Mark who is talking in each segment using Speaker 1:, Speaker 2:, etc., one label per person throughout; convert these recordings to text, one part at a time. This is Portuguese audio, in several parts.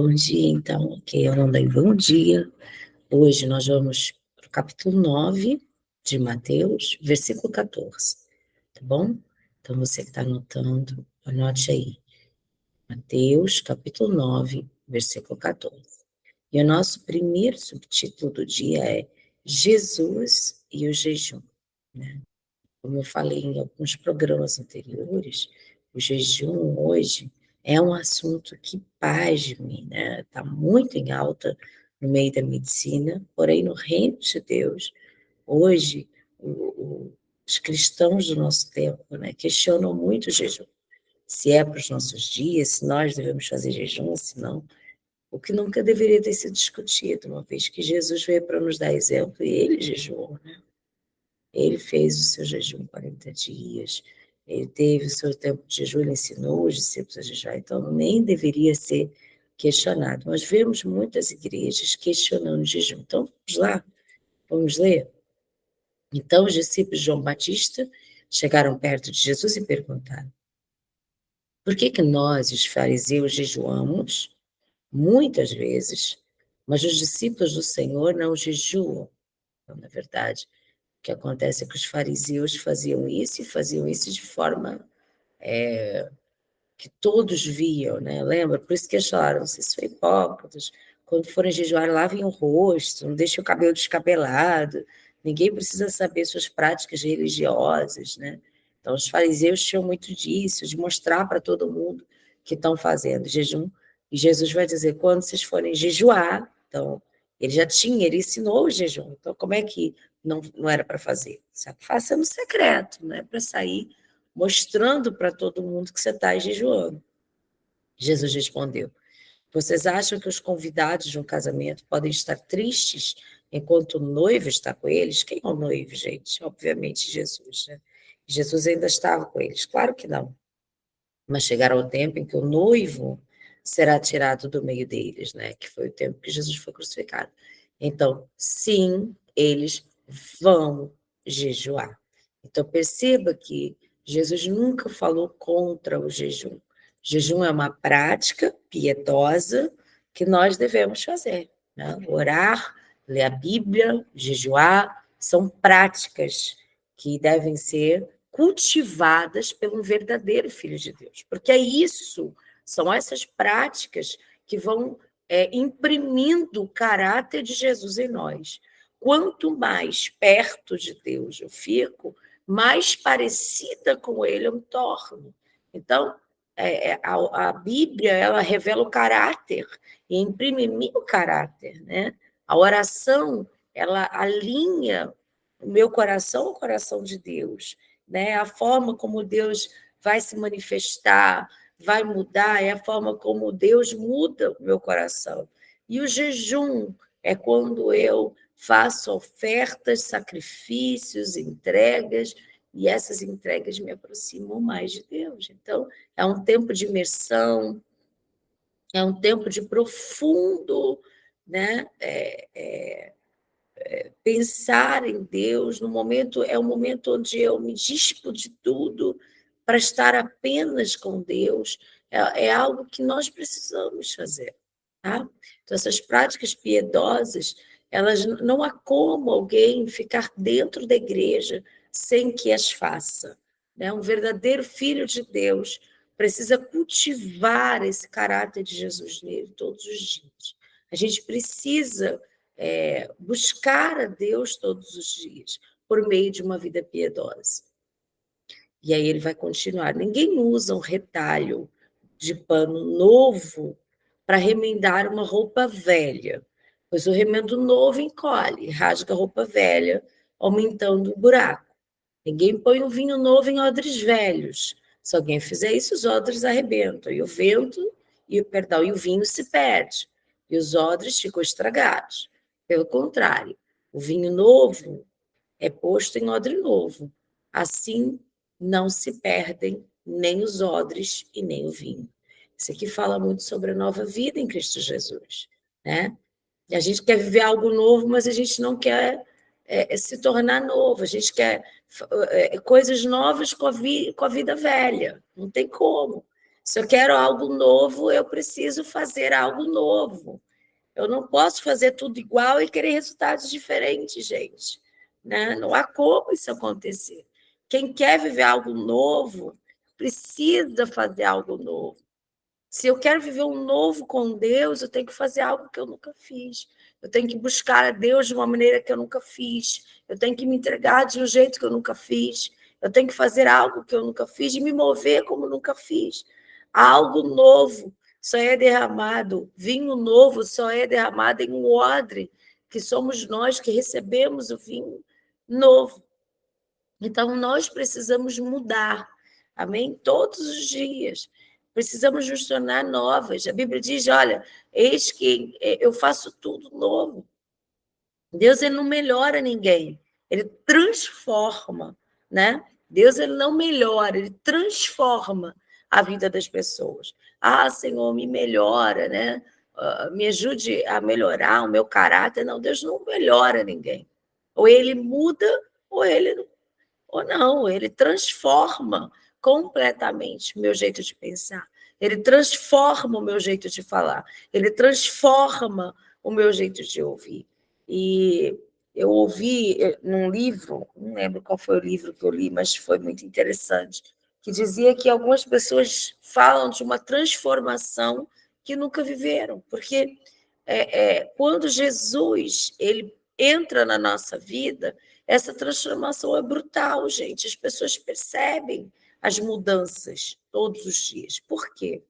Speaker 1: Bom dia, então, aqui é a Ana e bom dia. Hoje nós vamos para o capítulo 9 de Mateus, versículo 14, tá bom? Então, você que está anotando, anote aí. Mateus, capítulo 9, versículo 14. E o nosso primeiro subtítulo do dia é Jesus e o jejum, né? Como eu falei em alguns programas anteriores, o jejum hoje é um assunto que, pasme, né, está muito em alta no meio da medicina, porém, no reino de Deus, hoje, os cristãos do nosso tempo, né, questionam muito o jejum. Se é para os nossos dias, se nós devemos fazer jejum, se não. O que nunca deveria ter sido discutido, uma vez que Jesus veio para nos dar exemplo e ele jejuou, né? Ele fez o seu jejum 40 dias, ele teve o seu tempo de jejum, ele ensinou os discípulos a jejuar, então nem deveria ser questionado. Nós vemos muitas igrejas questionando o jejum. Então, vamos lá, vamos ler? Então, os discípulos de João Batista chegaram perto de Jesus e perguntaram: por que que nós, os fariseus, jejuamos muitas vezes, mas os discípulos do Senhor não jejuam? Então, na verdade, o que acontece é que os fariseus faziam isso e faziam isso de forma que todos viam, né? Lembra? Por isso que eles falaram, vocês são hipócritas, quando forem jejuar, lavem o rosto, não deixem o cabelo descabelado, ninguém precisa saber suas práticas religiosas, né? Então, os fariseus tinham muito disso, de mostrar para todo mundo que estão fazendo jejum, e Jesus vai dizer, quando vocês forem jejuar, então, ele ensinou o jejum, então como é que não era para fazer? Faça no secreto, não é para sair mostrando para todo mundo que você está jejuando. Jesus respondeu: vocês acham que os convidados de um casamento podem estar tristes enquanto o noivo está com eles? Quem é o noivo, gente? Obviamente Jesus, né? Jesus ainda estava com eles. Claro que não. Mas chegará o tempo em que o noivo será tirado do meio deles, né? Que foi o tempo que Jesus foi crucificado. Então, sim, eles vão jejuar. Então, perceba que Jesus nunca falou contra o jejum. Jejum é uma prática piedosa que nós devemos fazer, né? Orar, ler a Bíblia, jejuar, são práticas que devem ser cultivadas pelo verdadeiro Filho de Deus, porque é isso, são essas práticas que vão imprimindo o caráter de Jesus em nós. Quanto mais perto de Deus eu fico, mais parecida com Ele eu me torno. Então, a Bíblia, ela revela o caráter e imprime em mim o caráter, né? A oração, ela alinha o meu coração ao coração de Deus, né? A forma como Deus vai se manifestar, vai mudar, é a forma como Deus muda o meu coração. E o jejum é quando eu faço ofertas, sacrifícios, entregas, e essas entregas me aproximam mais de Deus. Então, é um tempo de imersão, é um tempo de profundo, né? Pensar em Deus no momento, é um momento onde eu me dispo de tudo para estar apenas com Deus, é algo que nós precisamos fazer, tá? Então, essas práticas piedosas, elas não há como alguém ficar dentro da igreja sem que as faça, né? Um verdadeiro filho de Deus precisa cultivar esse caráter de Jesus nele todos os dias. A gente precisa buscar a Deus todos os dias, por meio de uma vida piedosa. E aí ele vai continuar. Ninguém usa um retalho de pano novo para remendar uma roupa velha, pois o remendo novo encolhe, rasga a roupa velha, aumentando o buraco. Ninguém põe um vinho novo em odres velhos. Se alguém fizer isso, os odres arrebentam, e o vento, e o vinho se perde, e os odres ficam estragados. Pelo contrário, o vinho novo é posto em odre novo. Assim não se perdem nem os odres e nem o vinho. Isso aqui fala muito sobre a nova vida em Cristo Jesus, né? E a gente quer viver algo novo, mas a gente não quer se tornar novo, a gente quer coisas novas com a vida velha, não tem como. Se eu quero algo novo, eu preciso fazer algo novo. Eu não posso fazer tudo igual e querer resultados diferentes, gente. Né? Não há como isso acontecer. Quem quer viver algo novo precisa fazer algo novo. Se eu quero viver um novo com Deus, eu tenho que fazer algo que eu nunca fiz. Eu tenho que buscar a Deus de uma maneira que eu nunca fiz. Eu tenho que me entregar de um jeito que eu nunca fiz. Eu tenho que fazer algo que eu nunca fiz e me mover como nunca fiz. Algo novo só é derramado, vinho novo só é derramado em um odre, que somos nós que recebemos o vinho novo. Então, nós precisamos mudar, amém? Todos os dias. Precisamos nos tornar novas. A Bíblia diz: olha, eis que eu faço tudo novo. Deus, ele não melhora ninguém, ele transforma, né? Deus, ele não melhora, ele transforma a vida das pessoas. Ah, Senhor, me melhora, né? Me ajude a melhorar o meu caráter. Não, Deus não melhora ninguém. Ou ele muda, ou ele não ou não, ele transforma completamente o meu jeito de pensar, ele transforma o meu jeito de falar, ele transforma o meu jeito de ouvir. E eu ouvi num livro, não lembro qual foi o livro que eu li, mas foi muito interessante, que dizia que algumas pessoas falam de uma transformação que nunca viveram, porque quando Jesus ele entra na nossa vida, essa transformação é brutal, gente. As pessoas percebem as mudanças todos os dias. Por quê?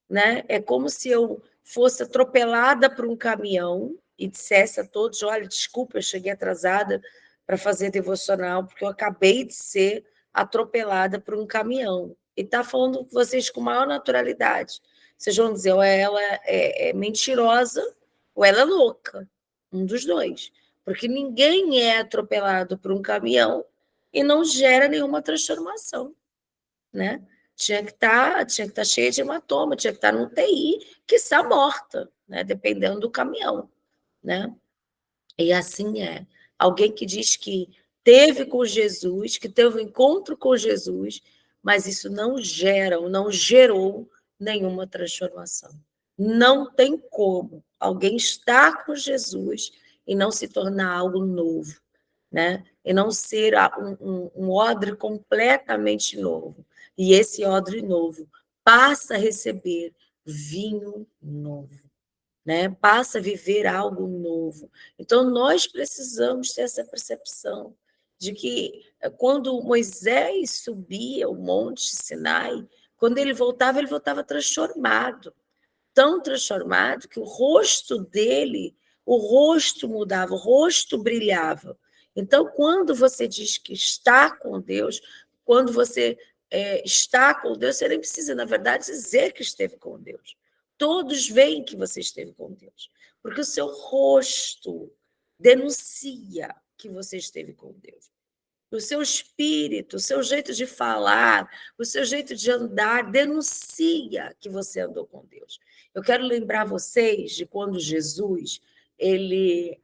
Speaker 1: Né? É como se eu fosse atropelada por um caminhão e dissesse a todos: olha, desculpa, eu cheguei atrasada para fazer devocional, porque eu acabei de ser atropelada por um caminhão. E está falando com vocês com maior naturalidade. Vocês vão dizer, ou ela é mentirosa, ou ela é louca. Um dos dois. Porque ninguém é atropelado por um caminhão e não gera nenhuma transformação, né? Tinha que estar cheia de hematoma, tinha que estar no UTI, quiçá morta, né? Dependendo do caminhão, né? E assim é. Alguém que diz que teve com Jesus, que teve um encontro com Jesus, mas isso não gera ou não gerou nenhuma transformação. Não tem como alguém estar com Jesus e não se tornar algo novo, né? E não ser um odre completamente novo. E esse odre novo passa a receber vinho novo, né? Passa a viver algo novo. Então, nós precisamos ter essa percepção de que quando Moisés subia o Monte Sinai, quando ele voltava transformado, tão transformado que o rosto dele, o rosto mudava, o rosto brilhava. Então, quando você diz que está com Deus, quando você está com Deus, você nem precisa, na verdade, dizer que esteve com Deus. Todos veem que você esteve com Deus, porque o seu rosto denuncia que você esteve com Deus. O seu espírito, o seu jeito de falar, o seu jeito de andar denuncia que você andou com Deus. Eu quero lembrar vocês de quando Jesus, ele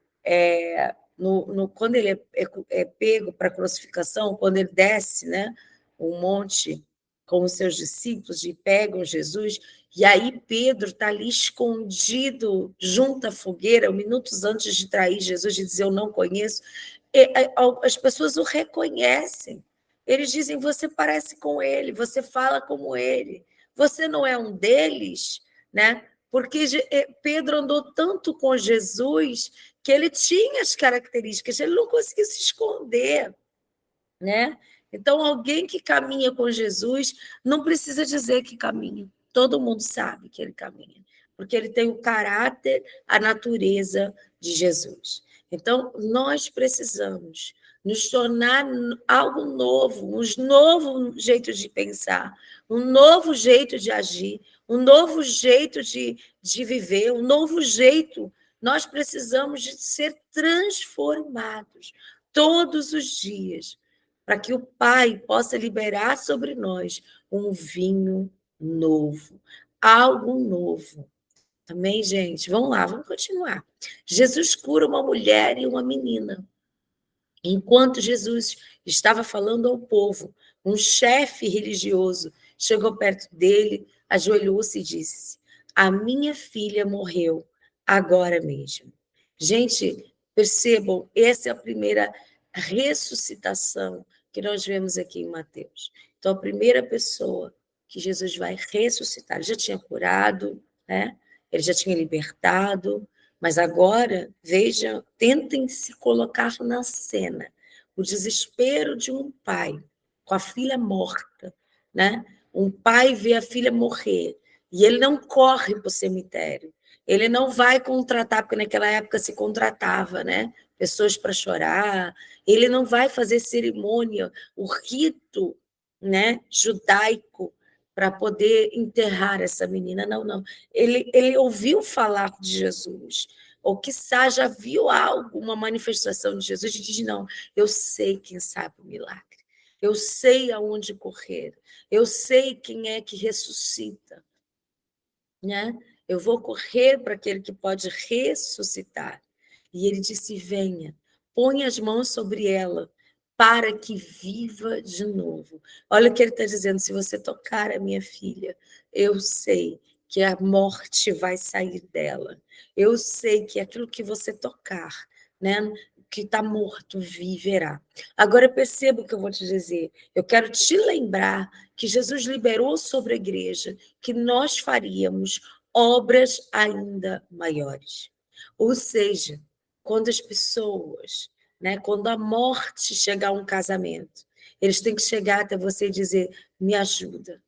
Speaker 1: quando ele é pego para a crucificação, quando ele desce, né, um monte com os seus discípulos e pegam Jesus, e aí Pedro está ali escondido junto à fogueira, minutos antes de trair Jesus e dizer eu não conheço. As pessoas o reconhecem. Eles dizem: você parece com ele, você fala como ele, você não é um deles, né? Porque Pedro andou tanto com Jesus que ele tinha as características, ele não conseguia se esconder, né? Então, alguém que caminha com Jesus não precisa dizer que caminha. Todo mundo sabe que ele caminha, porque ele tem o caráter, a natureza de Jesus. Então, nós precisamos nos tornar algo novo, um novo jeito de pensar, um novo jeito de agir, um novo jeito de viver, um novo jeito. Nós precisamos de ser transformados todos os dias, para que o Pai possa liberar sobre nós um vinho novo, algo novo. Amém, gente? Vamos lá, vamos continuar. Jesus cura uma mulher e uma menina. Enquanto Jesus estava falando ao povo, um chefe religioso chegou perto dele, ajoelhou-se e disse: a minha filha morreu agora mesmo. Gente, percebam, essa é a primeira ressuscitação que nós vemos aqui em Mateus. Então, a primeira pessoa que Jesus vai ressuscitar, ele já tinha curado, né? Ele já tinha libertado, mas agora, vejam, tentem se colocar na cena. O desespero de um pai com a filha morta, né? Um pai vê a filha morrer e ele não corre para o cemitério. Ele não vai contratar, porque naquela época se contratava, né? Pessoas para chorar. Ele não vai fazer cerimônia, o rito, né, judaico para poder enterrar essa menina. Não, não. Ele ouviu falar de Jesus, ou quiçá já viu algo, uma manifestação de Jesus, e diz: não, eu sei quem sabe o milagre. Eu sei aonde correr. Eu sei quem é que ressuscita, né? Eu vou correr para aquele que pode ressuscitar. E ele disse: venha, põe as mãos sobre ela, para que viva de novo. Olha o que ele está dizendo: se você tocar a minha filha, eu sei que a morte vai sair dela. Eu sei que aquilo que você tocar, né, que está morto, viverá. Agora perceba o que eu vou te dizer. Eu quero te lembrar que Jesus liberou sobre a igreja que nós faríamos obras ainda maiores. Ou seja, quando as pessoas, né, quando a morte chegar a um casamento, eles têm que chegar até você e dizer: me ajuda,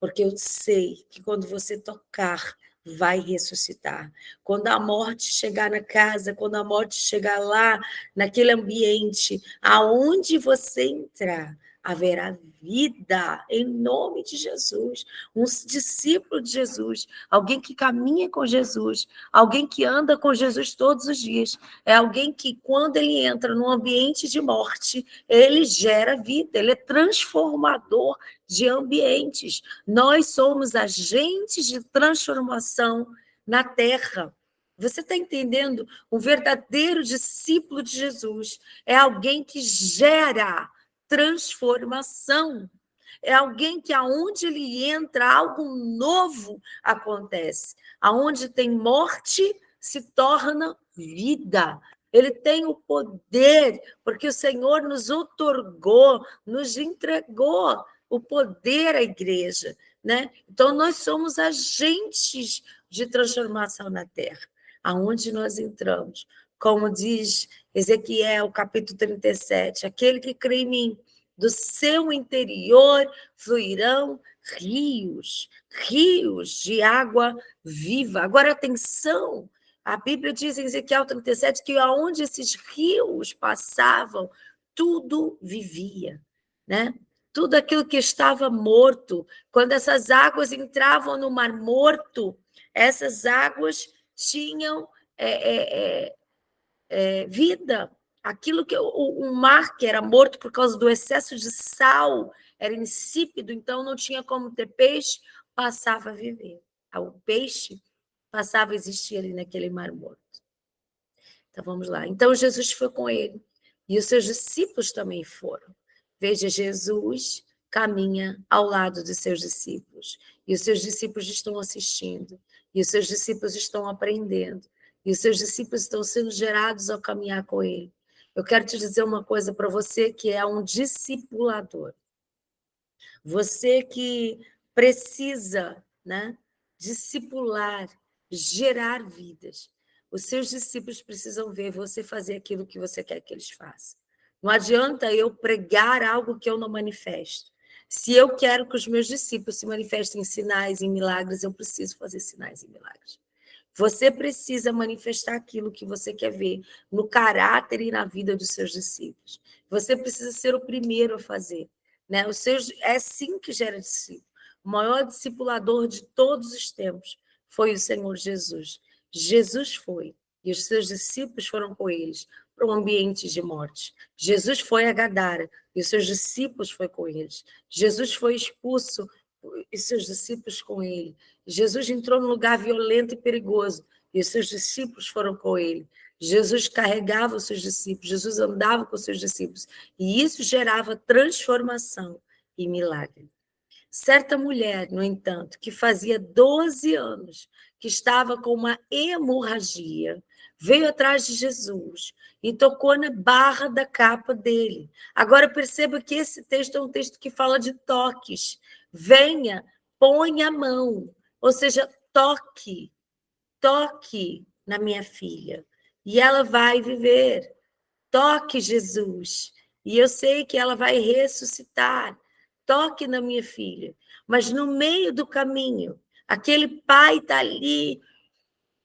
Speaker 1: porque eu sei que quando você tocar, vai ressuscitar. Quando a morte chegar na casa, quando a morte chegar lá, naquele ambiente, aonde você entrar, haverá vida, em nome de Jesus. Um discípulo de Jesus, alguém que caminha com Jesus, alguém que anda com Jesus todos os dias, é alguém que, quando ele entra num ambiente de morte, ele gera vida, ele é transformador de ambientes. Nós somos agentes de transformação na terra. Você está entendendo? Um verdadeiro discípulo de Jesus é alguém que gera transformação. É alguém que aonde ele entra, algo novo acontece. Aonde tem morte, se torna vida. Ele tem o poder, porque o Senhor nos outorgou, nos entregou o poder à igreja, né? Então, nós somos agentes de transformação na terra, aonde nós entramos. Como diz Ezequiel, capítulo 37, aquele que crê em mim, do seu interior fluirão rios, rios de água viva. Agora, atenção, a Bíblia diz em Ezequiel 37 que aonde esses rios passavam, tudo vivia, né? Tudo aquilo que estava morto, quando essas águas entravam no Mar Morto, essas águas tinham vida. Aquilo que o mar, que era morto por causa do excesso de sal, era insípido, então não tinha como ter peixe, passava a viver. O peixe passava a existir ali naquele Mar Morto. Então vamos lá. Então Jesus foi com ele e os seus discípulos também foram. Veja, Jesus caminha ao lado dos seus discípulos e os seus discípulos estão assistindo e os seus discípulos estão aprendendo e os seus discípulos estão sendo gerados ao caminhar com ele. Eu quero te dizer uma coisa para você que é um discipulador. Você que precisa, né, discipular, gerar vidas. Os seus discípulos precisam ver você fazer aquilo que você quer que eles façam. Não adianta eu pregar algo que eu não manifesto. Se eu quero que os meus discípulos se manifestem em sinais, em milagres, eu preciso fazer sinais e milagres. Você precisa manifestar aquilo que você quer ver no caráter e na vida dos seus discípulos. Você precisa ser o primeiro a fazer, né? É assim que gera discípulo. O maior discipulador de todos os tempos foi o Senhor Jesus. Jesus foi, e os seus discípulos foram com eles para um ambiente de morte. Jesus foi a Gadara, e os seus discípulos foram com eles. Jesus foi expulso, e seus discípulos com ele. Jesus entrou num lugar violento e perigoso, e os seus discípulos foram com ele. Jesus carregava os seus discípulos, Jesus andava com os seus discípulos, e isso gerava transformação e milagre. Certa mulher, no entanto, que fazia 12 anos que estava com uma hemorragia, veio atrás de Jesus e tocou na barra da capa dele. Agora perceba que esse texto é um texto que fala de toques. Venha, põe a mão, ou seja, toque na minha filha e ela vai viver. Toque, Jesus, e eu sei que ela vai ressuscitar. Toque na minha filha. Mas no meio do caminho, aquele pai está ali,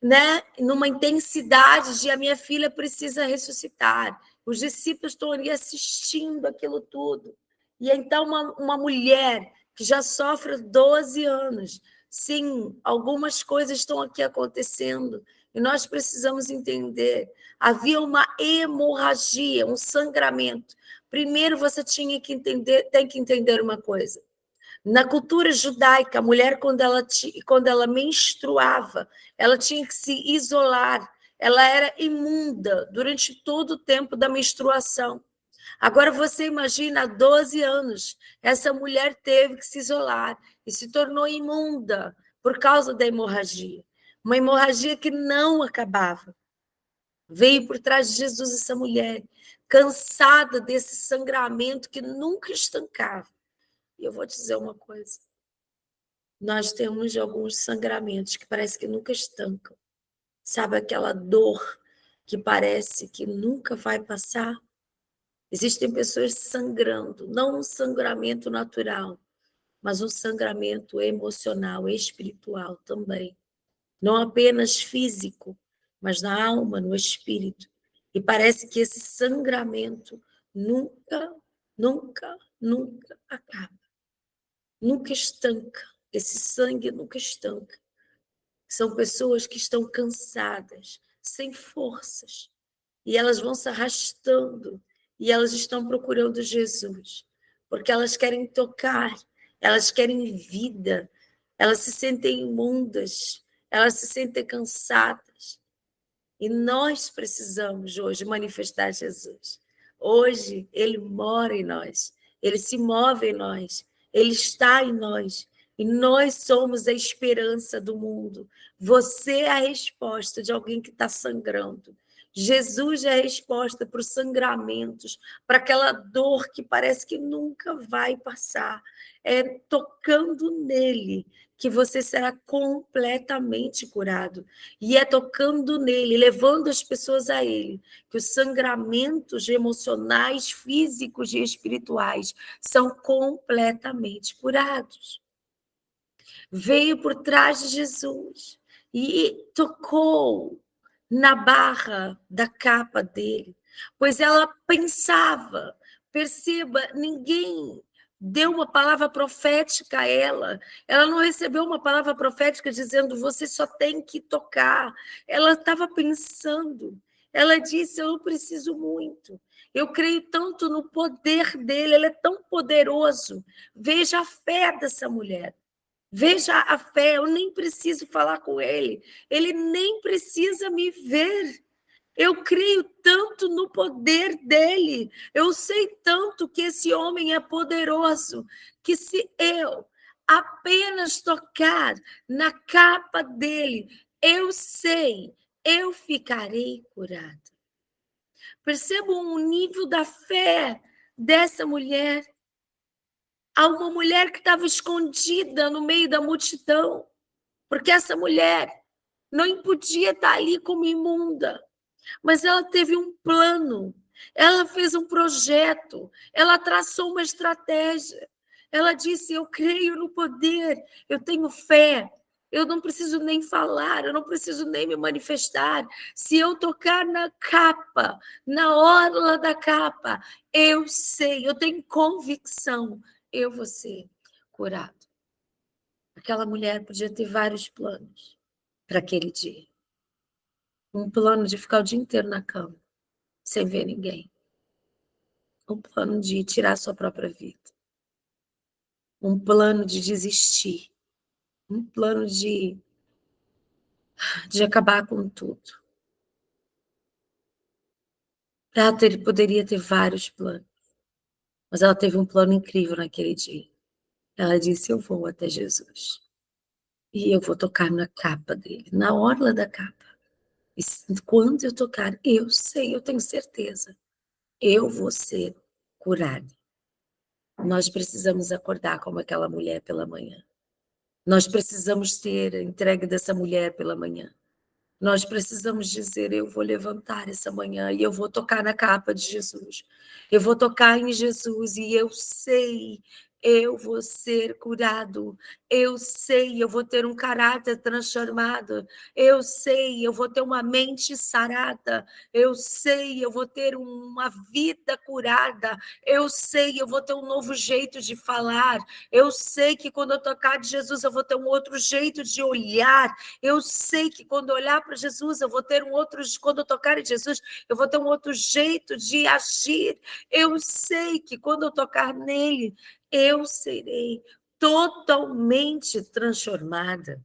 Speaker 1: né, numa intensidade de a minha filha precisa ressuscitar. Os discípulos estão ali assistindo aquilo tudo. E então uma mulher que já sofre 12 anos, sim, algumas coisas estão aqui acontecendo e nós precisamos entender. Havia uma hemorragia, um sangramento. Primeiro você tinha que entender, tem que entender uma coisa. Na cultura judaica, a mulher, quando ela menstruava, ela tinha que se isolar, ela era imunda durante todo o tempo da menstruação. Agora você imagina, há 12 anos, essa mulher teve que se isolar e se tornou imunda por causa da hemorragia. Uma hemorragia que não acabava. Veio por trás de Jesus essa mulher, cansada desse sangramento que nunca estancava. E eu vou te dizer uma coisa. Nós temos alguns sangramentos que parece que nunca estancam. Sabe aquela dor que parece que nunca vai passar? Existem pessoas sangrando, não um sangramento natural, mas um sangramento emocional, espiritual também. Não apenas físico, mas na alma, no espírito. E parece que esse sangramento nunca acaba. Nunca estanca. Esse sangue nunca estanca. São pessoas que estão cansadas, sem forças, e elas vão se arrastando, e elas estão procurando Jesus, porque elas querem tocar, elas querem vida, elas se sentem imundas, elas se sentem cansadas. E nós precisamos hoje manifestar Jesus. Hoje ele mora em nós, ele se move em nós, ele está em nós. E nós somos a esperança do mundo. Você é a resposta de alguém que está sangrando. Jesus é a resposta para os sangramentos, para aquela dor que parece que nunca vai passar. É tocando nele que você será completamente curado. E é tocando nele, levando as pessoas a ele, que os sangramentos emocionais, físicos e espirituais são completamente curados. Veio por trás de Jesus e tocou na barra da capa dele, pois ela pensava, perceba, ninguém deu uma palavra profética a ela não recebeu uma palavra profética dizendo você só tem que tocar, ela estava pensando, ela disse eu não preciso muito, eu creio tanto no poder dele, ele é tão poderoso, veja a fé dessa mulher. Veja a fé, eu nem preciso falar com ele nem precisa me ver. Eu creio tanto no poder dele, eu sei tanto que esse homem é poderoso, que se eu apenas tocar na capa dele, eu sei, eu ficarei curada. Percebam o nível da fé dessa mulher. Há uma mulher que estava escondida no meio da multidão, porque essa mulher não podia estar ali como imunda, mas ela teve um plano, ela fez um projeto, ela traçou uma estratégia. Ela disse: eu creio no poder, eu tenho fé, eu não preciso nem falar, eu não preciso nem me manifestar. Se eu tocar na capa, na orla da capa, eu sei, eu tenho convicção, eu vou ser curado. Aquela mulher podia ter vários planos para aquele dia. Um plano de ficar o dia inteiro na cama, sem ver ninguém. Um plano de tirar sua própria vida. Um plano de desistir. Um plano de acabar com tudo. Ela poderia ter vários planos, mas ela teve um plano incrível naquele dia. Ela disse: eu vou até Jesus e eu vou tocar na capa dele, na orla da capa. E quando eu tocar, eu sei, eu tenho certeza, eu vou ser curada. Nós precisamos acordar como aquela mulher pela manhã. Nós precisamos ter a entrega dessa mulher pela manhã. Nós precisamos dizer: eu vou levantar essa manhã e eu vou tocar na capa de Jesus. Eu vou tocar em Jesus e eu sei, eu vou ser curado. Eu sei, eu vou ter um caráter transformado. Eu sei, eu vou ter uma mente sarada. Eu sei, eu vou ter uma vida curada. Eu sei, eu vou ter um novo jeito de falar. Eu sei que quando eu tocar de Jesus, eu vou ter um outro jeito de olhar. Eu sei que quando eu olhar para Jesus, eu vou ter um outro, quando eu tocar em Jesus, eu vou ter um outro jeito de agir. Eu sei que quando eu tocar nele, eu serei totalmente transformada.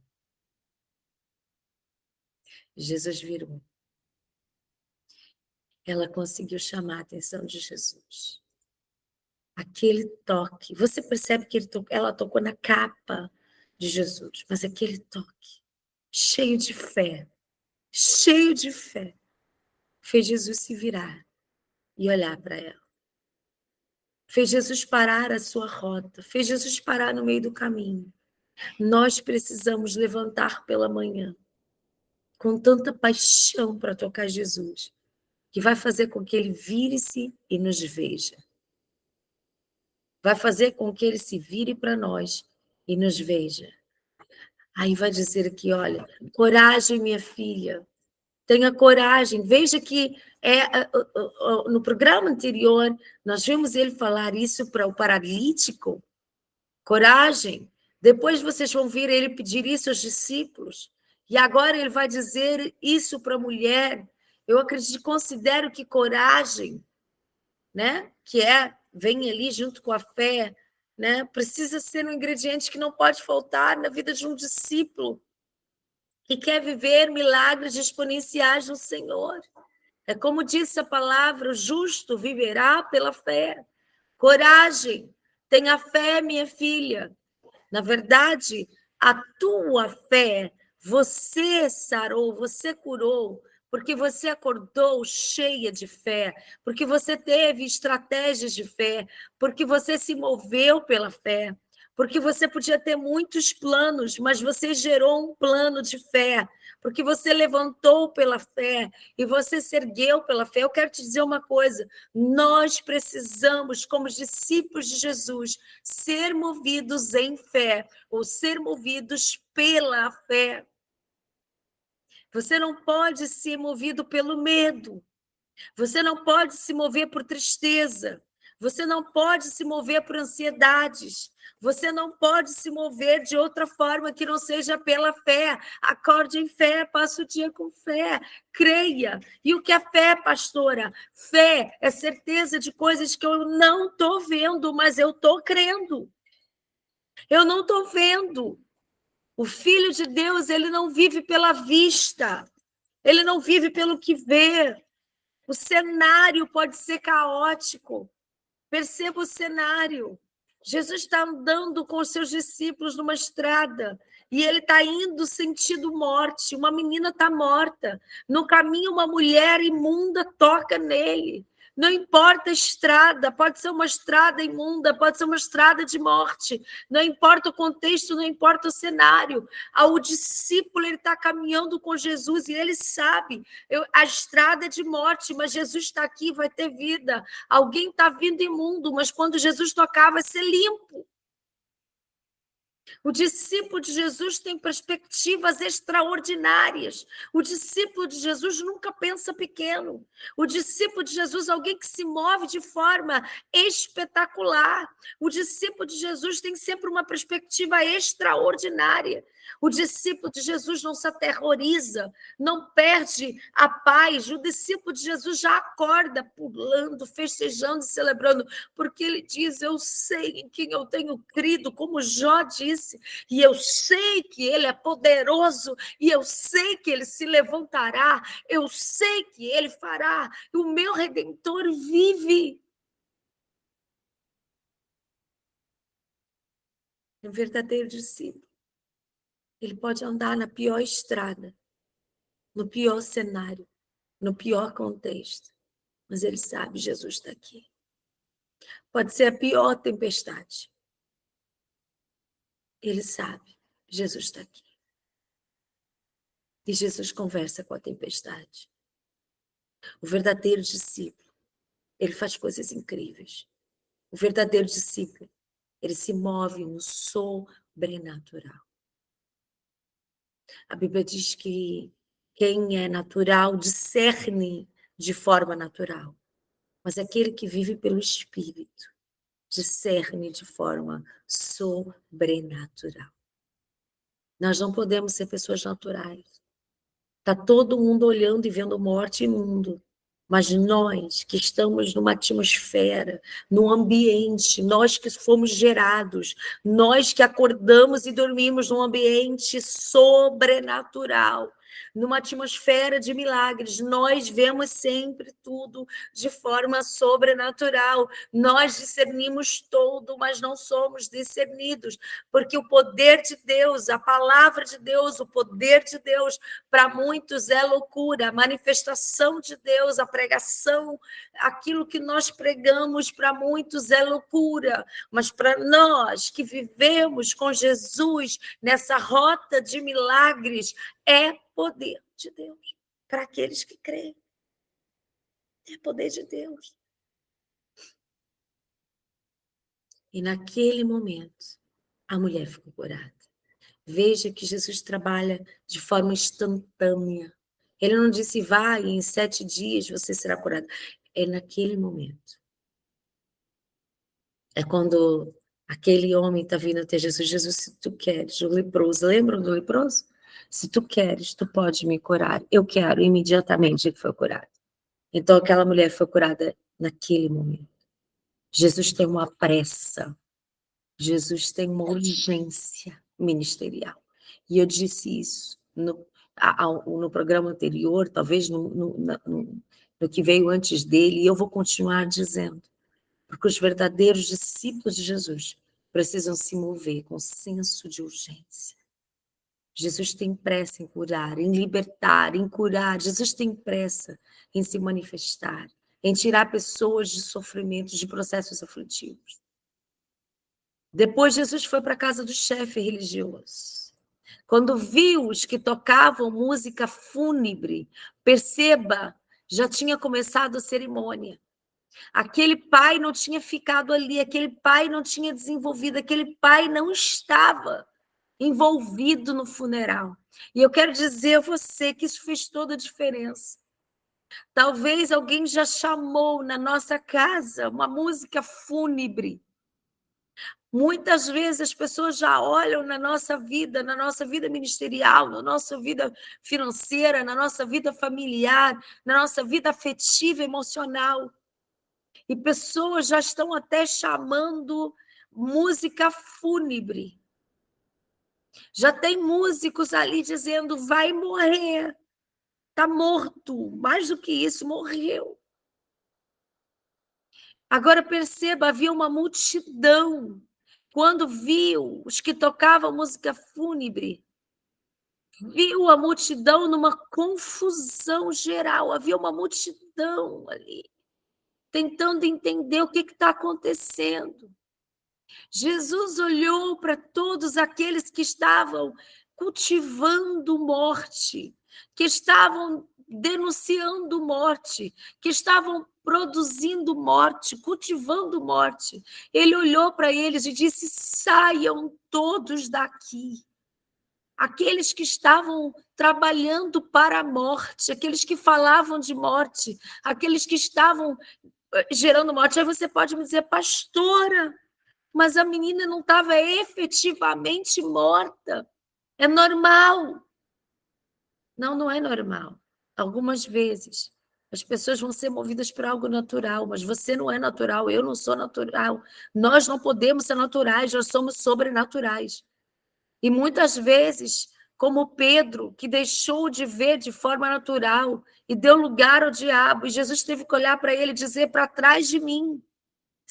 Speaker 1: Jesus virou. Ela conseguiu chamar a atenção de Jesus. Aquele toque, você percebe que ela tocou na capa de Jesus, mas aquele toque, cheio de fé, fez Jesus se virar e olhar para ela. Fez Jesus parar a sua rota, fez Jesus parar no meio do caminho. Nós precisamos levantar pela manhã com tanta paixão para tocar Jesus, que vai fazer com que ele vire-se e nos veja. Vai fazer com que ele se vire para nós e nos veja. Aí vai dizer aqui, olha, coragem, minha filha, tenha coragem. Veja que no programa anterior, nós vimos ele falar isso para o paralítico. Coragem. Depois vocês vão ver ele pedir isso aos discípulos. E agora ele vai dizer isso para a mulher. Eu acredito, considero que coragem, né, que vem ali junto com a fé, né, precisa ser um ingrediente que não pode faltar na vida de um discípulo que quer viver milagres exponenciais no Senhor. É como disse a palavra, o justo viverá pela fé. Coragem, tenha fé, minha filha. Na verdade, a tua fé, você sarou, você curou, porque você acordou cheia de fé, porque você teve estratégias de fé, porque você se moveu pela fé, porque você podia ter muitos planos, mas você gerou um plano de fé, porque você levantou pela fé e você se ergueu pela fé. Eu quero te dizer uma coisa: nós precisamos, como discípulos de Jesus, ser movidos em fé, ou ser movidos pela fé. Você não pode ser movido pelo medo. Você não pode se mover por tristeza. Você não pode se mover por ansiedades. Você não pode se mover de outra forma que não seja pela fé. Acorde em fé, passe o dia com fé, creia. E o que é fé, pastora? Fé é certeza de coisas que eu não estou vendo, mas eu estou crendo. Eu não estou vendo. O Filho de Deus, ele não vive pela vista. Ele não vive pelo que vê. O cenário pode ser caótico. Perceba o cenário. Jesus está andando com os seus discípulos numa estrada e ele está indo sentido morte. Uma menina está morta. No caminho, uma mulher imunda toca nele. Não importa a estrada, pode ser uma estrada imunda, pode ser uma estrada de morte. Não importa o contexto, não importa o cenário. O discípulo ele está caminhando com Jesus e ele sabe a estrada é de morte, mas Jesus está aqui, vai ter vida. Alguém está vindo imundo, mas quando Jesus tocar, vai ser limpo. O discípulo de Jesus tem perspectivas extraordinárias. O discípulo de Jesus nunca pensa pequeno. O discípulo de Jesus é alguém que se move de forma espetacular. O discípulo de Jesus tem sempre uma perspectiva extraordinária. O discípulo de Jesus não se aterroriza, não perde a paz. O discípulo de Jesus já acorda pulando, festejando, celebrando, porque ele diz: eu sei em quem eu tenho crido, como Jó disse, e eu sei que ele é poderoso, e eu sei que ele se levantará, eu sei que ele fará, e o meu Redentor vive. Um verdadeiro discípulo, ele pode andar na pior estrada, no pior cenário, no pior contexto, mas ele sabe, Jesus está aqui. Pode ser a pior tempestade. Ele sabe, Jesus está aqui. E Jesus conversa com a tempestade. O verdadeiro discípulo, ele faz coisas incríveis. O verdadeiro discípulo, ele se move no sobrenatural. A Bíblia diz que quem é natural discerne de forma natural, mas aquele que vive pelo Espírito discerne de forma sobrenatural. Nós não podemos ser pessoas naturais. Está todo mundo olhando e vendo morte e mundo. Mas nós que estamos numa atmosfera, num ambiente, nós que fomos gerados, nós que acordamos e dormimos num ambiente sobrenatural, numa atmosfera de milagres, nós vemos sempre tudo de forma sobrenatural. Nós discernimos tudo, mas não somos discernidos, porque o poder de Deus, a palavra de Deus, o poder de Deus, para muitos é loucura, a manifestação de Deus, a pregação, aquilo que nós pregamos para muitos é loucura, mas para nós que vivemos com Jesus nessa rota de milagres, é poder de Deus, para aqueles que creem. É poder de Deus. E naquele momento, a mulher ficou curada. Veja que Jesus trabalha de forma instantânea. Ele não disse, vai, em 7 dias você será curado. É naquele momento. É quando aquele homem está vindo até Jesus. Jesus, se tu queres, o leproso. Lembram do leproso? Se tu queres, tu pode me curar. Eu quero. Imediatamente ele foi curado. Então aquela mulher foi curada naquele momento. Jesus tem uma pressa. Jesus tem uma urgência ministerial. E eu disse isso no programa anterior, talvez no que veio antes dele, e eu vou continuar dizendo, porque os verdadeiros discípulos de Jesus precisam se mover com senso de urgência. Jesus tem pressa em curar, em libertar, em curar. Jesus tem pressa em se manifestar, em tirar pessoas de sofrimentos, de processos aflitivos. Depois Jesus foi para a casa do chefe religioso. Quando viu os que tocavam música fúnebre, perceba, já tinha começado a cerimônia. Aquele pai não tinha ficado ali, aquele pai não tinha desenvolvido, aquele pai não estava envolvido no funeral. E eu quero dizer a você que isso fez toda a diferença. Talvez alguém já chamou na nossa casa uma música fúnebre. Muitas vezes as pessoas já olham na nossa vida ministerial, na nossa vida financeira, na nossa vida familiar, na nossa vida afetiva, emocional. E pessoas já estão até chamando música fúnebre. Já tem músicos ali dizendo, vai morrer, está morto. Mais do que isso, morreu. Agora perceba, havia uma multidão. Quando viu os que tocavam música fúnebre, viu a multidão numa confusão geral. Havia uma multidão ali, tentando entender o que está acontecendo. Jesus olhou para todos aqueles que estavam cultivando morte, que estavam denunciando morte, que estavam produzindo morte, cultivando morte. Ele olhou para eles e disse, saiam todos daqui. Aqueles que estavam trabalhando para a morte, aqueles que falavam de morte, aqueles que estavam gerando morte. Aí você pode me dizer, pastora, mas a menina não estava efetivamente morta. É normal. Não, não é normal. Algumas vezes as pessoas vão ser movidas por algo natural, mas você não é natural, eu não sou natural. Nós não podemos ser naturais, nós somos sobrenaturais. E muitas vezes, como Pedro, que deixou de ver de forma natural e deu lugar ao diabo, e Jesus teve que olhar para ele e dizer, para trás de mim,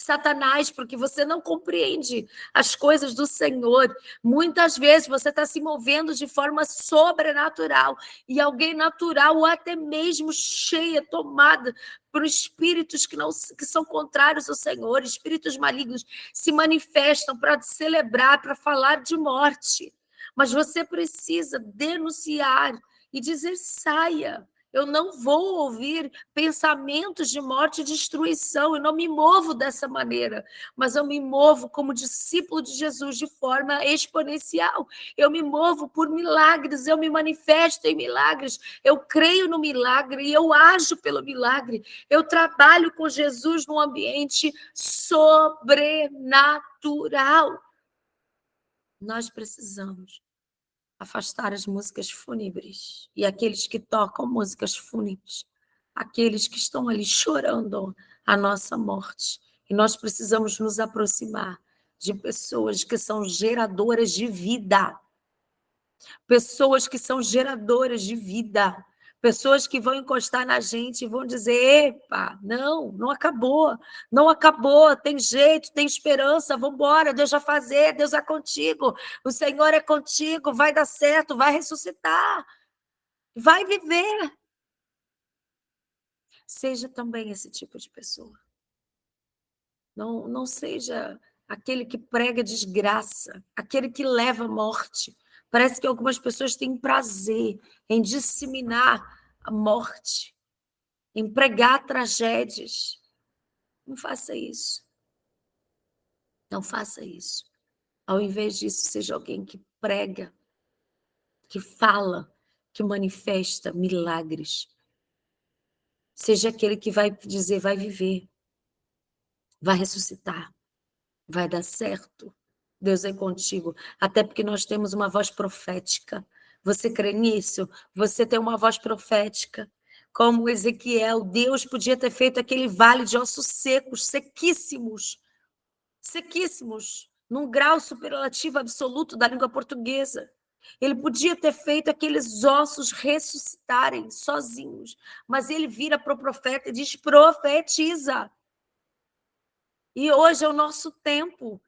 Speaker 1: Satanás, porque você não compreende as coisas do Senhor. Muitas vezes você está se movendo de forma sobrenatural e alguém natural ou até mesmo cheia, tomada por espíritos que são contrários ao Senhor, espíritos malignos, se manifestam para celebrar, para falar de morte. Mas você precisa denunciar e dizer: saia. Eu não vou ouvir pensamentos de morte e destruição. Eu não me movo dessa maneira, mas eu me movo como discípulo de Jesus de forma exponencial. Eu me movo por milagres, eu me manifesto em milagres, eu creio no milagre e eu ajo pelo milagre. Eu trabalho com Jesus num ambiente sobrenatural. Nós precisamos afastar as músicas fúnebres e aqueles que tocam músicas fúnebres, aqueles que estão ali chorando a nossa morte. E nós precisamos nos aproximar de pessoas que são geradoras de vida, pessoas que são geradoras de vida, pessoas que vão encostar na gente e vão dizer: epa, não, não acabou, não acabou, tem jeito, tem esperança, vamos embora, Deus vai fazer, Deus é contigo, o Senhor é contigo, vai dar certo, vai ressuscitar, vai viver. Seja também esse tipo de pessoa. Não seja aquele que prega desgraça, aquele que leva morte. Parece que algumas pessoas têm prazer em disseminar a morte, em pregar tragédias. Não faça isso. Não faça isso. Ao invés disso, seja alguém que prega, que fala, que manifesta milagres. Seja aquele que vai dizer: vai viver, vai ressuscitar, vai dar certo. Deus é contigo. Até porque nós temos uma voz profética. Você crê nisso? Você tem uma voz profética. Como Ezequiel, Deus podia ter feito aquele vale de ossos secos, sequíssimos, sequíssimos, num grau superlativo absoluto da língua portuguesa. Ele podia ter feito aqueles ossos ressuscitarem sozinhos, mas ele vira para o profeta e diz: profetiza. E hoje é o nosso tempo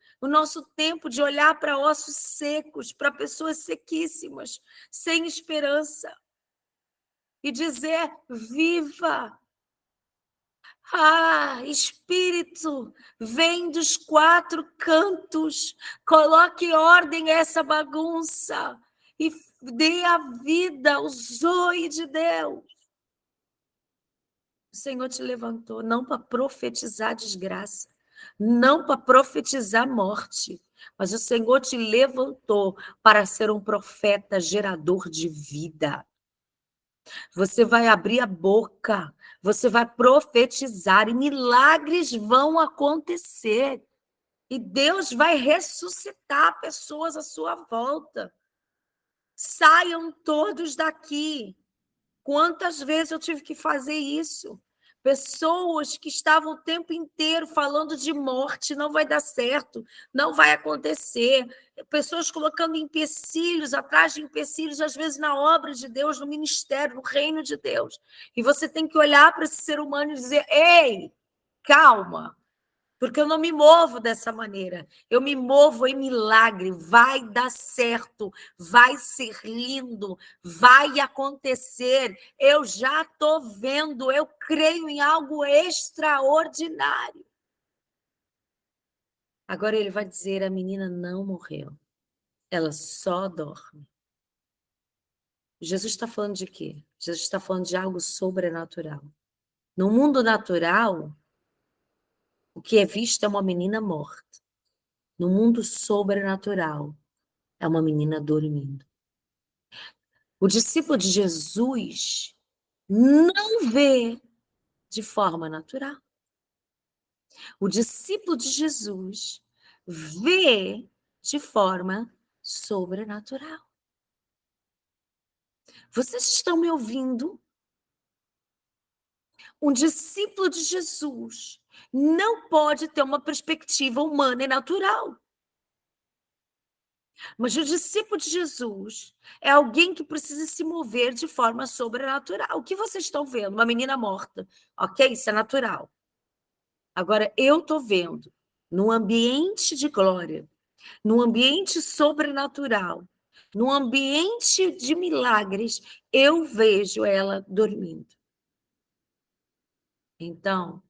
Speaker 1: de olhar para ossos secos, para pessoas sequíssimas, sem esperança, e dizer: viva! Ah, Espírito, vem dos quatro cantos, coloque ordem a essa bagunça e dê a vida, o zoe de Deus. O Senhor te levantou não para profetizar desgraça, não para profetizar morte, mas o Senhor te levantou para ser um profeta gerador de vida. Você vai abrir a boca, você vai profetizar e milagres vão acontecer. E Deus vai ressuscitar pessoas à sua volta. Saiam todos daqui. Quantas vezes eu tive que fazer isso? Pessoas que estavam o tempo inteiro falando de morte, não vai dar certo, não vai acontecer. Pessoas colocando empecilhos, atrás de empecilhos, às vezes na obra de Deus, no ministério, no reino de Deus. E você tem que olhar para esse ser humano e dizer: ei, calma, porque eu não me movo dessa maneira. Eu me movo em milagre. Vai dar certo, vai ser lindo, vai acontecer. Eu já estou vendo, eu creio em algo extraordinário. Agora ele vai dizer: a menina não morreu, ela só dorme. Jesus está falando de quê? Jesus está falando de algo sobrenatural. No mundo natural, o que é visto é uma menina morta. No mundo sobrenatural, é uma menina dormindo. O discípulo de Jesus não vê de forma natural. O discípulo de Jesus vê de forma sobrenatural. Vocês estão me ouvindo? Um discípulo de Jesus não pode ter uma perspectiva humana e natural. Mas o discípulo de Jesus é alguém que precisa se mover de forma sobrenatural. O que vocês estão vendo? Uma menina morta. Ok? Isso é natural. Agora, eu estou vendo, num ambiente de glória, num ambiente sobrenatural, num ambiente de milagres, eu vejo ela dormindo. Então,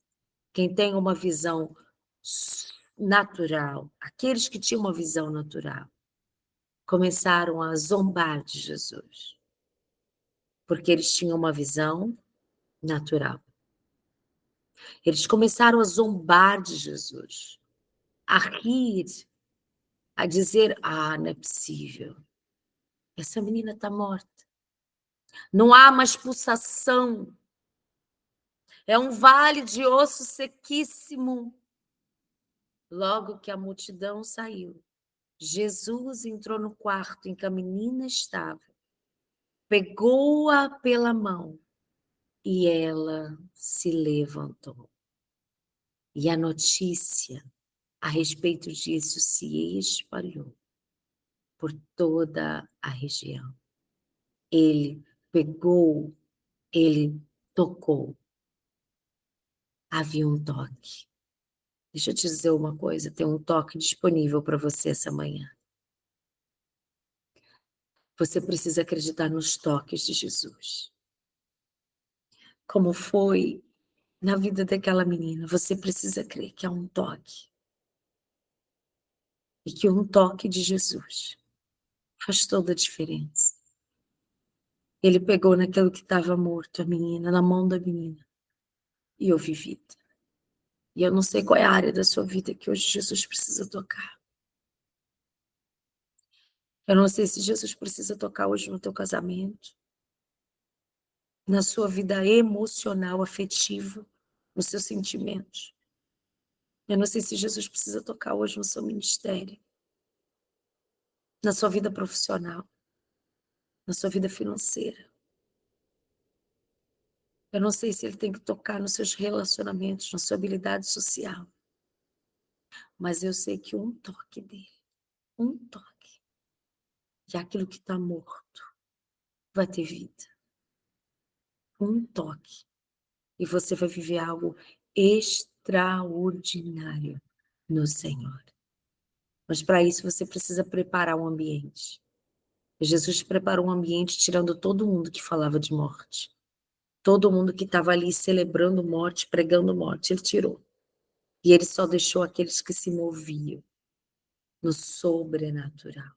Speaker 1: quem tem uma visão natural, aqueles que tinham uma visão natural, começaram a zombar de Jesus, porque eles tinham uma visão natural. Eles começaram a zombar de Jesus, a rir, a dizer: ah, não é possível, essa menina está morta. Não há mais pulsação, é um vale de osso sequíssimo. Logo que a multidão saiu, Jesus entrou no quarto em que a menina estava, pegou-a pela mão e ela se levantou. E a notícia a respeito disso se espalhou por toda a região. Ele pegou, ele tocou. Havia um toque. Deixa eu te dizer uma coisa, tem um toque disponível para você essa manhã. Você precisa acreditar nos toques de Jesus. Como foi na vida daquela menina, você precisa crer que há um toque. E que um toque de Jesus faz toda a diferença. Ele pegou naquilo que estava morto, a menina, na mão da menina, e houve vida. E eu não sei qual é a área da sua vida que hoje Jesus precisa tocar. Eu não sei se Jesus precisa tocar hoje no teu casamento, na sua vida emocional, afetiva, nos seus sentimentos. Eu não sei se Jesus precisa tocar hoje no seu ministério, na sua vida profissional, na sua vida financeira. Eu não sei se ele tem que tocar nos seus relacionamentos, na sua habilidade social. Mas eu sei que um toque dele, um toque, e aquilo que está morto vai ter vida. Um toque. E você vai viver algo extraordinário no Senhor. Mas para isso você precisa preparar um ambiente. Jesus preparou um ambiente tirando todo mundo que falava de morte. Todo mundo que estava ali celebrando morte, pregando morte, ele tirou. E ele só deixou aqueles que se moviam no sobrenatural.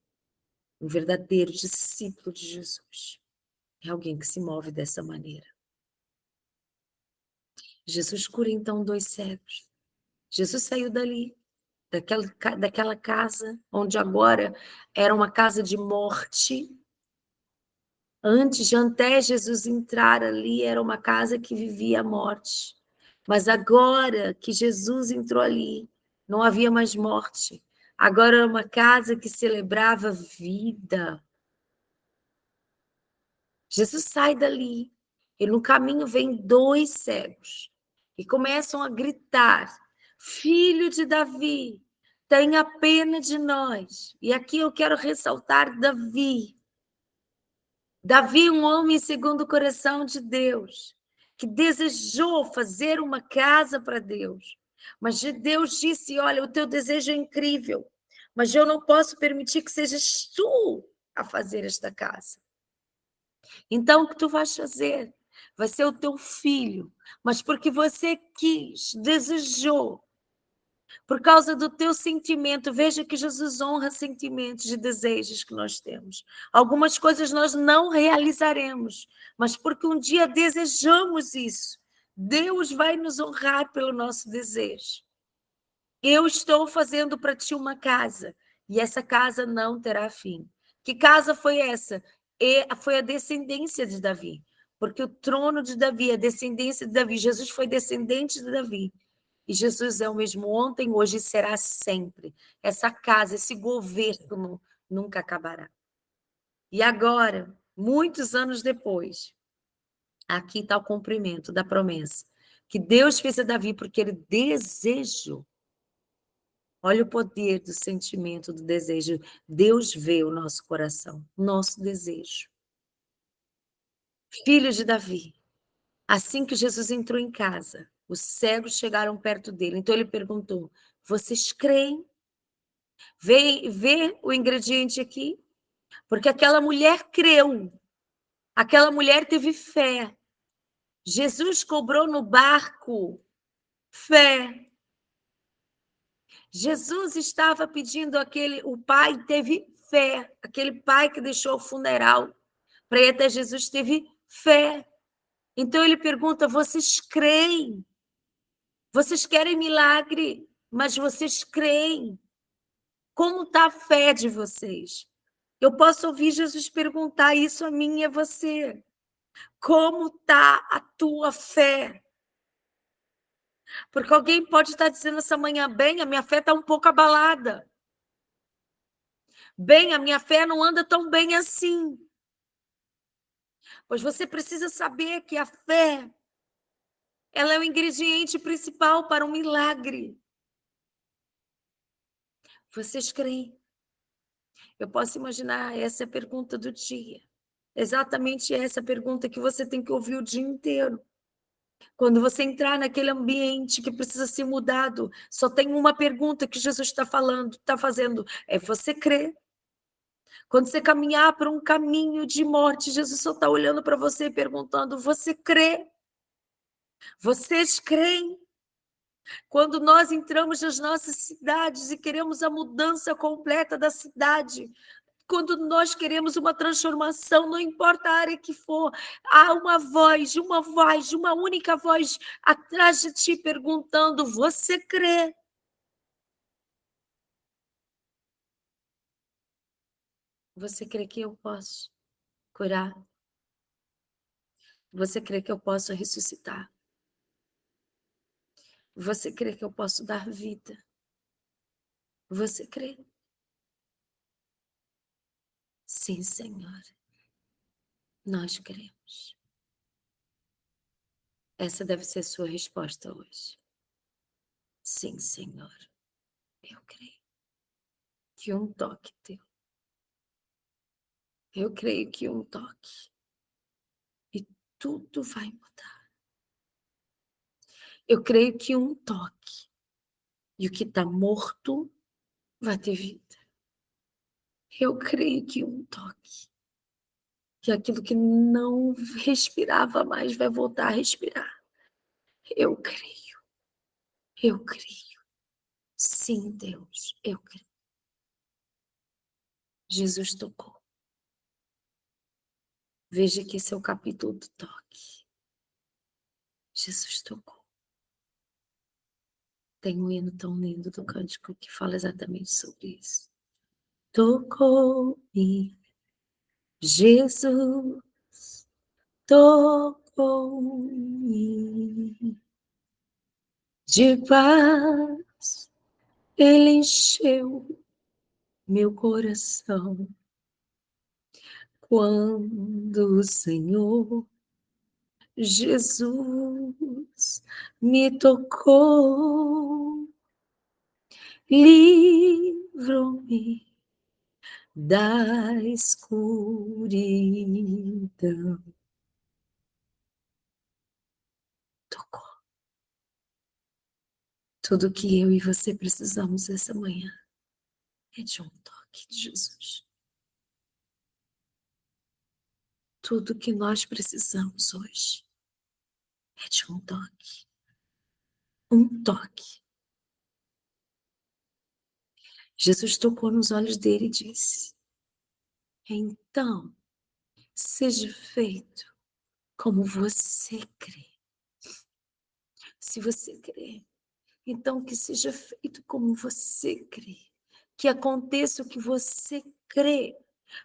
Speaker 1: Um verdadeiro discípulo de Jesus é alguém que se move dessa maneira. Jesus cura então 2 cegos. Jesus saiu dali, daquela casa, onde agora era uma casa de morte. Antes, até Jesus entrar ali, era uma casa que vivia a morte. Mas agora que Jesus entrou ali, não havia mais morte. Agora era uma casa que celebrava vida. Jesus sai dali e no caminho vem 2 cegos e começam a gritar: Filho de Davi, tenha pena de nós. E aqui eu quero ressaltar Davi. Davi, um homem segundo o coração de Deus, que desejou fazer uma casa para Deus. Mas Deus disse: olha, o teu desejo é incrível, mas eu não posso permitir que sejas tu a fazer esta casa. Então, o que tu vais fazer? Vai ser o teu filho, mas porque você quis, desejou, por causa do teu sentimento. Veja que Jesus honra sentimentos e desejos que nós temos. Algumas coisas nós não realizaremos, mas porque um dia desejamos isso, Deus vai nos honrar pelo nosso desejo. Eu estou fazendo para ti uma casa, e essa casa não terá fim. Que casa foi essa? Foi a descendência de Davi, porque o trono de Davi, a descendência de Davi, Jesus foi descendente de Davi. E Jesus é o mesmo ontem, hoje e será sempre. Essa casa, esse governo nunca acabará. E agora, muitos anos depois, aqui está o cumprimento da promessa que Deus fez a Davi porque ele desejou. Olha o poder do sentimento, do desejo. Deus vê o nosso coração, nosso desejo. Filho de Davi, assim que Jesus entrou em casa, Os cegos chegaram perto dele. Então ele perguntou: vocês creem? Vê o ingrediente aqui? Porque aquela mulher creu. Aquela mulher teve fé. Jesus cobrou no barco fé. Jesus estava pedindo o pai teve fé. Aquele pai que deixou o funeral para ir até Jesus teve fé. Então ele pergunta: vocês creem? Vocês querem milagre, mas vocês creem? Como está a fé de vocês? Eu posso ouvir Jesus perguntar isso a mim e a você. Como está a tua fé? Porque alguém pode estar dizendo essa manhã: bem, a minha fé está um pouco abalada. Bem, a minha fé não anda tão bem assim. Pois você precisa saber que a fé, ela é o ingrediente principal para um milagre. Vocês creem? Eu posso imaginar, essa é a pergunta do dia. Exatamente essa pergunta que você tem que ouvir o dia inteiro. Quando você entrar naquele ambiente que precisa ser mudado, só tem uma pergunta que Jesus está falando, está fazendo, é: você crê? Quando você caminhar por um caminho de morte, Jesus só está olhando para você e perguntando: você crê? Vocês creem? Quando nós entramos nas nossas cidades e queremos a mudança completa da cidade, quando nós queremos uma transformação, não importa a área que for, há uma única voz atrás de ti perguntando: você crê? Você crê que eu posso curar? Você crê que eu posso ressuscitar? Você crê que eu posso dar vida? Você crê? Sim, Senhor, nós cremos. Essa deve ser a sua resposta hoje. Sim, Senhor, eu creio que um toque teu. Eu creio que um toque e tudo vai mudar. Eu creio que um toque e o que está morto vai ter vida. Eu creio que um toque, que aquilo que não respirava mais vai voltar a respirar. Eu creio, eu creio. Sim, Deus, eu creio. Jesus tocou. Veja que esse é o capítulo do toque. Jesus tocou. Tem um hino tão lindo do cântico que fala exatamente sobre isso. Tocou-me, Jesus, tocou-me. De paz, ele encheu meu coração. Quando o Senhor Jesus me tocou, livrou-me da escuridão. Tocou. Tudo que eu e você precisamos essa manhã é de um toque de Jesus. Tudo que nós precisamos hoje é de um toque. Um toque. Jesus tocou nos olhos dele e disse: então, seja feito como você crê. Se você crê, então que seja feito como você crê. Que aconteça o que você crê.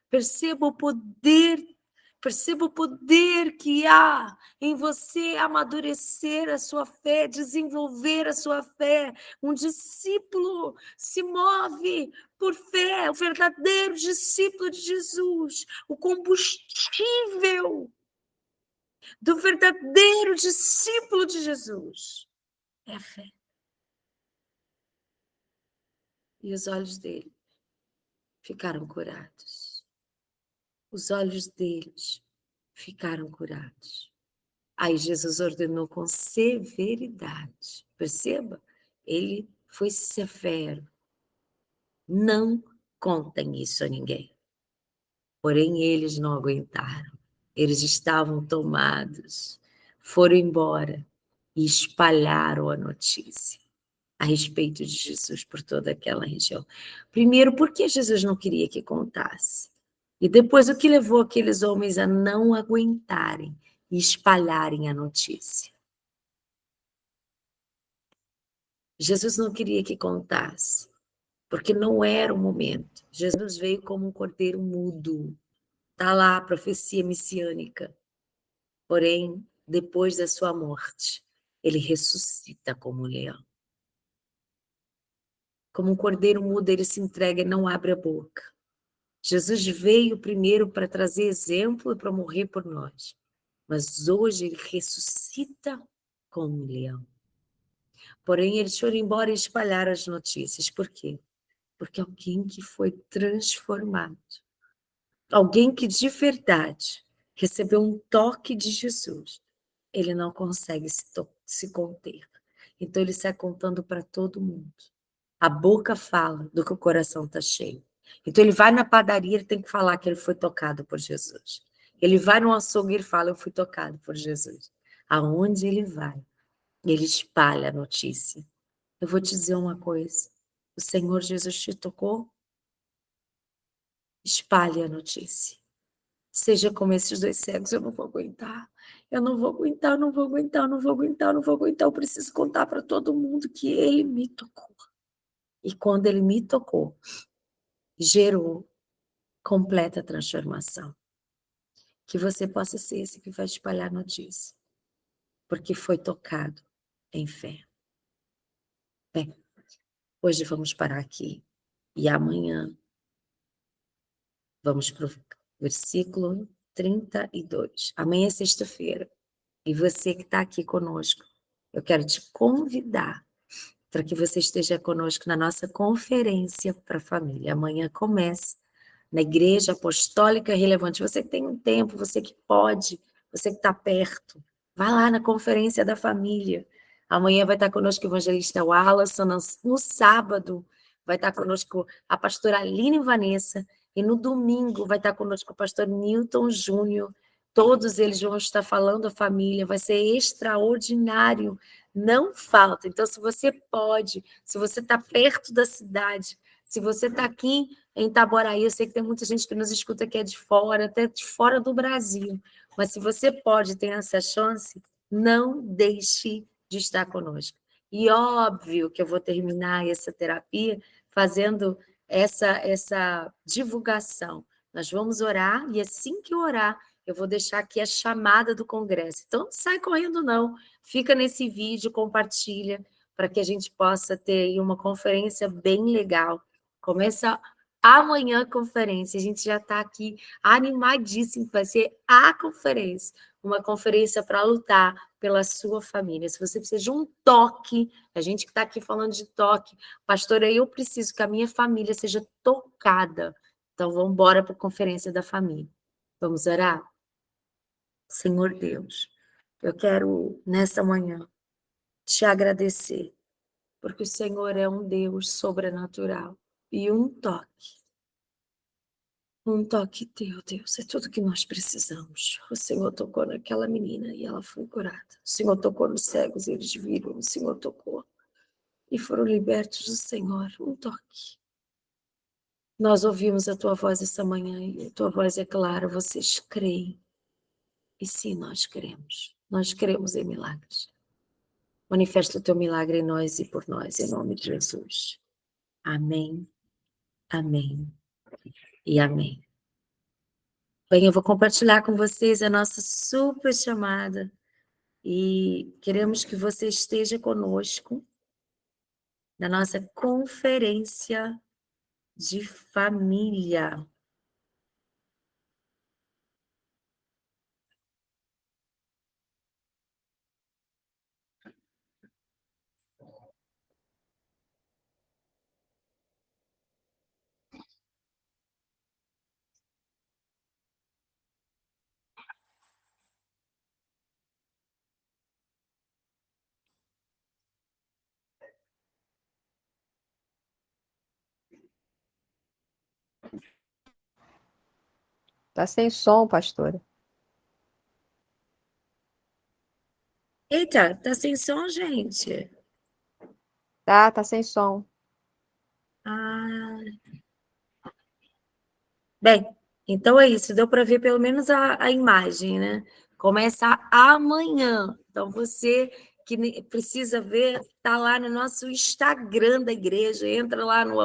Speaker 1: Perceba o poder, perceba o poder que há em você amadurecer a sua fé, desenvolver a sua fé. Um discípulo se move por fé, o verdadeiro discípulo de Jesus, o combustível do verdadeiro discípulo de Jesus é a fé. E os olhos dele ficaram curados. Os olhos deles ficaram curados. Aí Jesus ordenou com severidade. Perceba, ele foi severo. Não contem isso a ninguém. Porém, eles não aguentaram. Eles estavam tomados, foram embora e espalharam a notícia a respeito de Jesus por toda aquela região. Primeiro, porque Jesus não queria que contasse. E depois, o que levou aqueles homens a não aguentarem e espalharem a notícia? Jesus não queria que contasse, porque não era o momento. Jesus veio como um cordeiro mudo. Está lá a profecia messiânica. Porém, depois da sua morte, ele ressuscita como um leão. Como um cordeiro mudo, ele se entrega e não abre a boca. Jesus veio primeiro para trazer exemplo e para morrer por nós. Mas hoje ele ressuscita como um leão. Porém, eles foram embora e espalharam as notícias. Por quê? Porque alguém que foi transformado, alguém que de verdade recebeu um toque de Jesus, ele não consegue se conter. Então ele sai contando para todo mundo. A boca fala do que o coração está cheio. Então ele vai na padaria, ele tem que falar que ele foi tocado por Jesus. Ele vai no açougue, ele fala, eu fui tocado por Jesus. Aonde ele vai, ele espalha a notícia. Eu vou te dizer uma coisa. O Senhor Jesus te tocou? Espalhe a notícia. Seja como esses dois cegos, eu não vou aguentar. Eu não vou aguentar, eu não vou aguentar, eu não vou aguentar, eu não vou aguentar. Eu preciso contar para todo mundo que ele me tocou. E quando ele me tocou, gerou completa transformação. Que você possa ser esse que vai espalhar notícia, porque foi tocado em fé. Bem, hoje vamos parar aqui e amanhã vamos para o versículo 32. Amanhã é sexta-feira e você que está aqui conosco, eu quero te convidar para que você esteja conosco na nossa conferência para a família. Amanhã começa na Igreja Apostólica Relevante. Você que tem um tempo, você que pode, você que está perto, vai lá na conferência da família. Amanhã vai estar conosco o evangelista Wallace, no sábado vai estar conosco a pastora Aline Vanessa, e no domingo vai estar conosco o pastor Newton Júnior. Todos eles vão estar falando a família, vai ser extraordinário, não falta. Então, se você pode, se você está perto da cidade, se você está aqui em Itaboraí, eu sei que tem muita gente que nos escuta que é de fora, até de fora do Brasil, mas se você pode, tem essa chance, não deixe de estar conosco. E óbvio que eu vou terminar essa terapia fazendo essa divulgação. Nós vamos orar e assim que orar, eu vou deixar aqui a chamada do congresso. Então, não sai correndo não, fica nesse vídeo, compartilha, para que a gente possa ter aí uma conferência bem legal. Começa amanhã a conferência, a gente já está aqui animadíssimo, vai ser a conferência, uma conferência para lutar pela sua família. Se você precisa de um toque, a gente que está aqui falando de toque, pastora, eu preciso que a minha família seja tocada. Então, vamos embora para a conferência da família. Vamos orar? Senhor Deus, eu quero, nessa manhã, te agradecer, porque o Senhor é um Deus sobrenatural. E um toque teu, Deus, é tudo que nós precisamos. O Senhor tocou naquela menina e ela foi curada. O Senhor tocou nos cegos e eles viram. O Senhor tocou e foram libertos do Senhor. Um toque. Nós ouvimos a tua voz essa manhã e a tua voz é clara. Vocês creem. E sim, nós cremos. Nós cremos em milagres. Manifesta o teu milagre em nós e por nós, em nome de Jesus. Amém, amém e amém. Bem, eu vou compartilhar com vocês a nossa super chamada e queremos que você esteja conosco na nossa conferência de família.
Speaker 2: Tá sem som, pastora.
Speaker 1: Eita, tá sem som, gente.
Speaker 2: Tá sem som.
Speaker 1: Ah, bem, então é isso. Deu para ver pelo menos a imagem, né? Começa amanhã. Então, você que precisa ver, tá lá no nosso Instagram da igreja. Entra lá no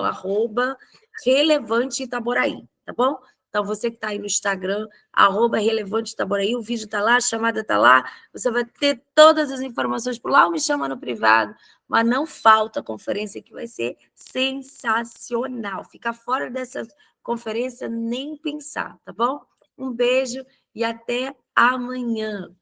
Speaker 1: @relevante Itaboraí, tá bom? Então, você que está aí no Instagram, @relevante Itaboraí, o vídeo está lá, a chamada está lá, você vai ter todas as informações por lá ou me chama no privado, mas não falta a conferência que vai ser sensacional. Fica fora dessa conferência nem pensar, tá bom? Um beijo e até amanhã.